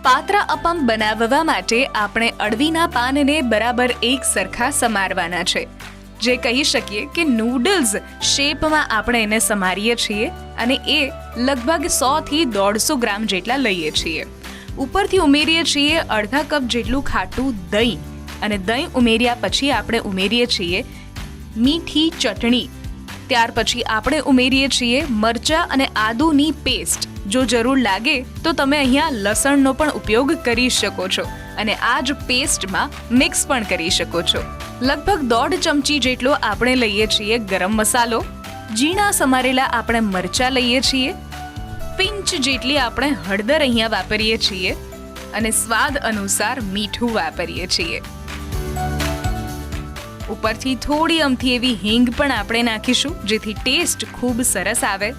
પાત્રા અપમ બનાવવા માટે આપણે અળવીના પાનને બરાબર એક સરખા સમારવાના છે. જે કહી શકીએ કે નૂડલ્સ શેપમાં આપણે એને સમારીએ છીએ અને એ લગભગ 100 થી 150 ગ્રામ જેટલા લઈએ છીએ. ઉપરથી ઉમેરીએ છીએ અડધા કપ જેટલું ખાટું દહીં અને દહીં ઉમેર્યા પછી આપણે ઉમેરીએ છીએ મીઠી ચટણી. ત્યાર પછી આપણે ઉમેરીએ છીએ મરચાં અને આદુની પેસ્ટ. જો જરૂર લાગે તો તમે અહીંયા લસણનો પણ ઉપયોગ કરી શકો છો અને આ જ પેસ્ટમાં મિક્સ પણ કરી શકો છો. લગભગ 1.5 ચમચી જેટલો આપણે લઈએ છીએ ગરમ મસાલો. ઝીણા સમારેલા આપણે મરચાં લઈએ છીએ. પિંચ જેટલી આપણે હળદર અહીંયા વાપરીએ છીએ અને સ્વાદ અનુસાર મીઠું વાપરીએ છીએ. ઉપરથી થોડી અમથી એવી હિંગ પણ આપણે નાખીશું જેથી ટેસ્ટ ખૂબ સરસ આવે.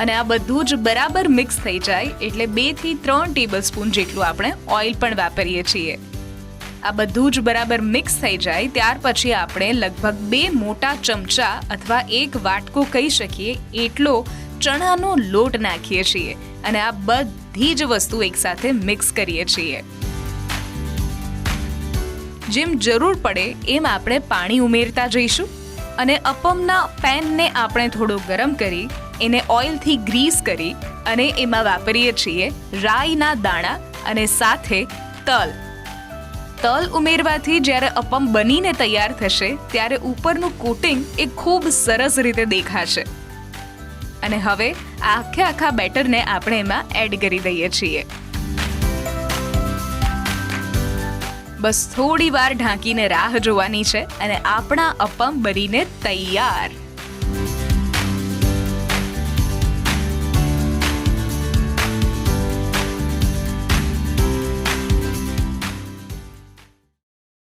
અને આ બધું જ બરાબર મિક્સ થઈ જાય એટલે 2 થી 3 ટેબલસ્પૂન જેટલું આપણે ઓઇલ પણ વાપરીએ છીએ. આ બધું જ બરાબર મિક્સ થઈ જાય ત્યાર પછી આપણે લગભગ 2 મોટા ચમચા અથવા 1 વાટકો કહી શકીએ એટલો ચણાનો લોટ નાખીએ છીએ અને આ બધી જ વસ્તુ એકસાથે મિક્સ કરીએ છીએ. જેમ જરૂર પડે એમ આપણે પાણી ઉમેરતા જઈશું અને અપમના પેનને આપણે થોડો ગરમ કરી એને ઓઇલથી ગ્રીસ કરી અને એમાં વાપરીએ છીએ રાઈના દાણા અને સાથે તલ. તલ ઉમેરવાથી જ્યારે અપમ બનીને તૈયાર થશે ત્યારે ઉપરનું કોટિંગ એ ખૂબ સરસ રીતે દેખાશે. અને હવે આખા બેટરને આપણે એમાં એડ કરી દઈએ છીએ. બસ થોડી વાર ઢાંકીને રાહ જોવાની છે અને આપણા અપમ બનીને તૈયાર.